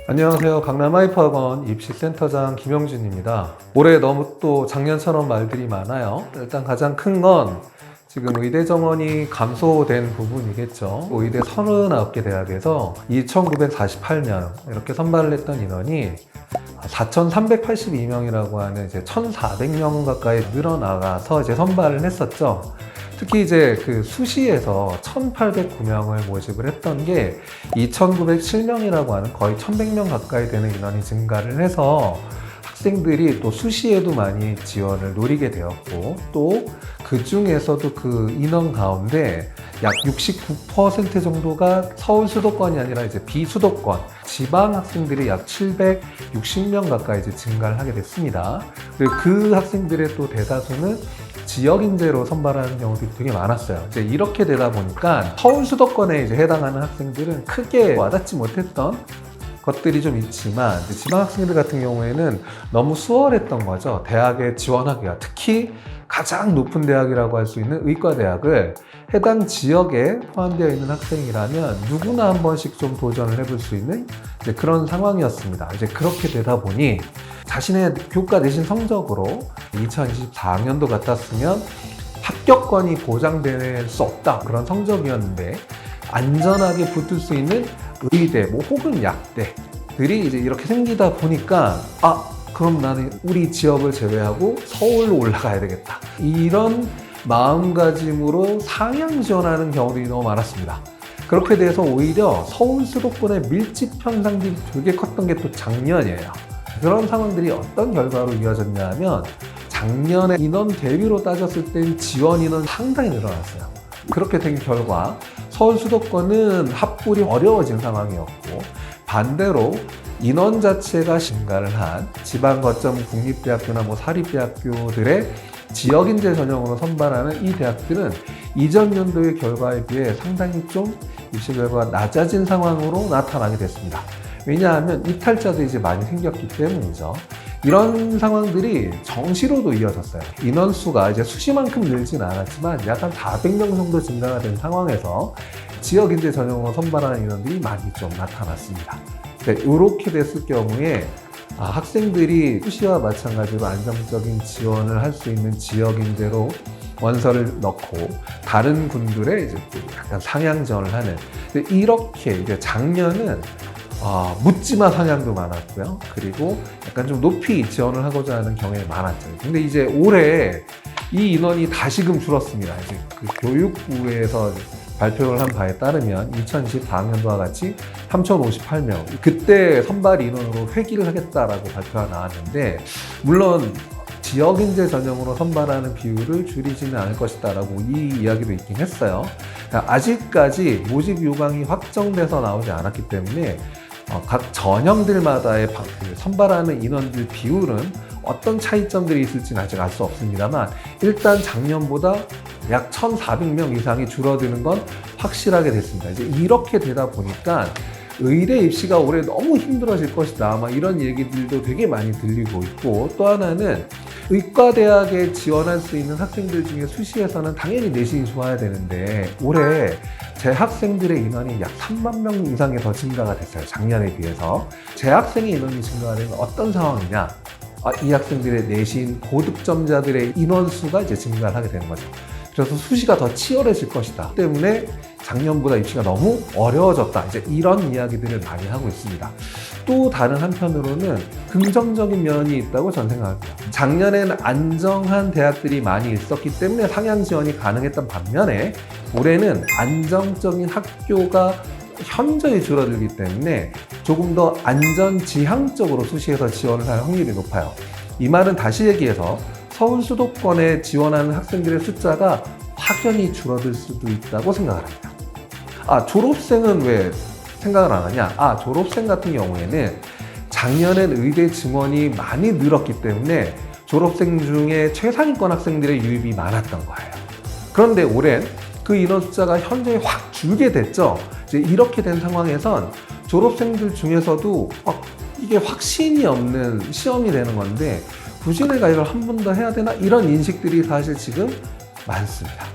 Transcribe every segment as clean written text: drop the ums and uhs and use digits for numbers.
안녕하세요. 강남 하이퍼학원 입시센터장 김영준입니다. 올해 너무 또 작년처럼 말들이 많아요. 일단 가장 큰 건 지금 의대 정원이 감소된 부분이겠죠. 의대 39개 대학에서 2,948명 이렇게 선발을 했던 인원이 4,382명이라고 하는 이제 1,400명 가까이 늘어나가서 이제 선발을 했었죠. 특히 이제 그 수시에서 1,809명을 모집을 했던 게 2,907명이라고 하는 거의 1,100명 가까이 되는 인원이 증가를 해서 학생들이 또 수시에도 많이 지원을 노리게 되었고, 또 그 중에서도 그 인원 가운데 약 69% 정도가 서울 수도권이 아니라 이제 비수도권 지방 학생들이 약 760명 가까이 이제 증가를 하게 됐습니다. 그리고 그 학생들의 또 대다수는 지역 인재로 선발하는 경우들이 되게 많았어요. 이제 이렇게 되다 보니까 서울 수도권에 이제 해당하는 학생들은 크게 와닿지 못했던 것들이 좀 있지만, 지방 학생들 같은 경우에는 너무 수월했던 거죠. 대학에 지원하기가. 특히 가장 높은 대학이라고 할 수 있는 의과대학을 해당 지역에 포함되어 있는 학생이라면 누구나 한 번씩 좀 도전을 해볼 수 있는 이제 그런 상황이었습니다. 이제 그렇게 되다 보니 자신의 교과 내신 성적으로 2024학년도 같았으면 합격권이 보장될 수 없다, 그런 성적이었는데 안전하게 붙을 수 있는 의대 혹은 약대들이 이제 이렇게 생기다 보니까 그럼 나는 우리 지역을 제외하고 서울로 올라가야 되겠다, 이런 마음가짐으로 상향 지원하는 경우들이 너무 많았습니다. 그렇게 돼서 오히려 서울 수도권의 밀집 현상들이 되게 컸던 게 또 작년이에요. 그런 상황들이 어떤 결과로 이어졌냐 하면, 작년에 인원 대비로 따졌을 땐 지원 인원 상당히 늘어났어요. 그렇게 된 결과 서울 수도권은 합불이 어려워진 상황이었고, 반대로 인원 자체가 증가를 한 지방 거점 국립대학교나 사립대학교들의 지역인재 전형으로 선발하는 이 대학들은 이전 연도의 결과에 비해 상당히 좀 입시 결과가 낮아진 상황으로 나타나게 됐습니다. 왜냐하면 이탈자도 이제 많이 생겼기 때문이죠. 이런 상황들이 정시로도 이어졌어요. 인원수가 이제 수시만큼 늘진 않았지만 약 한 400명 정도 증가가 된 상황에서 지역인재 전형으로 선발하는 인원들이 많이 좀 나타났습니다. 이렇게 됐을 경우에 학생들이 수시와 마찬가지로 안정적인 지원을 할 수 있는 지역인재로 원서를 넣고 다른 군들의 이제 또 약간 상향 지원을 하는, 이렇게 이제 작년은 묻지마 상향도 많았고요. 그리고 약간 좀 높이 지원을 하고자 하는 경향이 많았죠. 근데 이제 올해 이 인원이 다시금 줄었습니다. 이제 그 교육부에서 발표를 한 바에 따르면 2024학년도와 같이 3,058명, 그때 선발 인원으로 회귀를 하겠다라고 발표가 나왔는데, 물론 지역인재 전형으로 선발하는 비율을 줄이지는 않을 것이다 라고 이 이야기도 있긴 했어요. 아직까지 모집 요강이 확정돼서 나오지 않았기 때문에 각 전형들마다의 선발하는 인원들 비율은 어떤 차이점들이 있을지는 아직 알 수 없습니다만, 일단 작년보다 약 1,400명 이상이 줄어드는 건 확실하게 됐습니다. 이제 이렇게 되다 보니까 의대 입시가 올해 너무 힘들어질 것이다, 이런 얘기들도 되게 많이 들리고 있고, 또 하나는 의과대학에 지원할 수 있는 학생들 중에 수시에서는 당연히 내신이 좋아야 되는데 올해 재학생들의 인원이 약 3만 명 이상이 더 증가가 됐어요. 작년에 비해서. 재학생의 인원이 증가가 되면 어떤 상황이냐? 이 학생들의 내신 고득점자들의 인원수가 이제 증가를 하게 되는 거죠. 그래서 수시가 더 치열해질 것이다 때문에 작년보다 입시가 너무 어려워졌다, 이제 이런 이야기들을 많이 하고 있습니다. 또 다른 한편으로는 긍정적인 면이 있다고 저는 생각합니다. 작년에는 안정한 대학들이 많이 있었기 때문에 상향 지원이 가능했던 반면에 올해는 안정적인 학교가 현저히 줄어들기 때문에 조금 더 안전지향적으로 수시에서 지원을 할 확률이 높아요. 이 말은 다시 얘기해서 서울 수도권에 지원하는 학생들의 숫자가 확연히 줄어들 수도 있다고 생각을 합니다. 졸업생은 왜 생각을 안 하냐? 졸업생 같은 경우에는 작년엔 의대 증원이 많이 늘었기 때문에 졸업생 중에 최상위권 학생들의 유입이 많았던 거예요. 그런데 올해는 그 인원 숫자가 현저히 확 줄게 됐죠. 이제 이렇게 된 상황에선 졸업생들 중에서도 이게 확신이 없는 시험이 되는 건데 굳이 내가 이걸 한 번 더 해야 되나? 이런 인식들이 사실 지금 많습니다.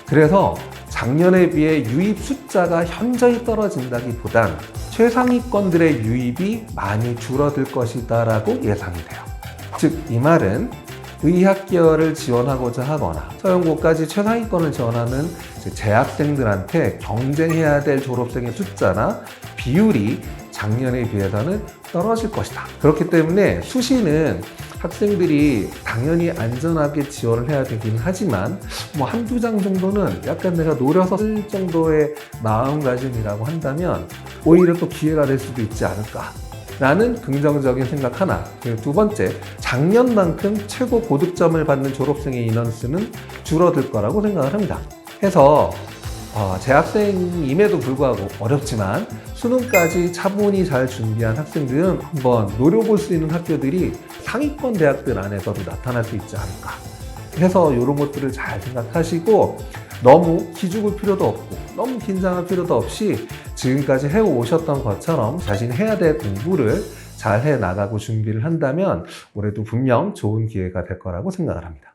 그래서 작년에 비해 유입 숫자가 현저히 떨어진다기보단 최상위권들의 유입이 많이 줄어들 것이다 라고 예상이 돼요. 즉 이 말은 의학 계열을 지원하고자 하거나 서영고까지 최상위권을 지원하는 재학생들한테 경쟁해야 될 졸업생의 숫자나 비율이 작년에 비해서는 떨어질 것이다. 그렇기 때문에 수시는 학생들이 당연히 안전하게 지원을 해야 되긴 하지만 뭐 한두 장 정도는 약간 내가 노려서 쓸 정도의 마음가짐이라고 한다면 오히려 또 기회가 될 수도 있지 않을까 라는 긍정적인 생각 하나. 그리고 두 번째, 작년만큼 최고 고득점을 받는 졸업생의 인원수는 줄어들 거라고 생각을 합니다. 해서 재학생임에도 불구하고 어렵지만 수능까지 차분히 잘 준비한 학생들은 한번 노려볼 수 있는 학교들이 상위권 대학들 안에서도 나타날 수 있지 않을까 해서 이런 것들을 잘 생각하시고 너무 기죽을 필요도 없고 너무 긴장할 필요도 없이 지금까지 해오셨던 것처럼 자신이 해야 될 공부를 잘 해나가고 준비를 한다면 올해도 분명 좋은 기회가 될 거라고 생각을 합니다.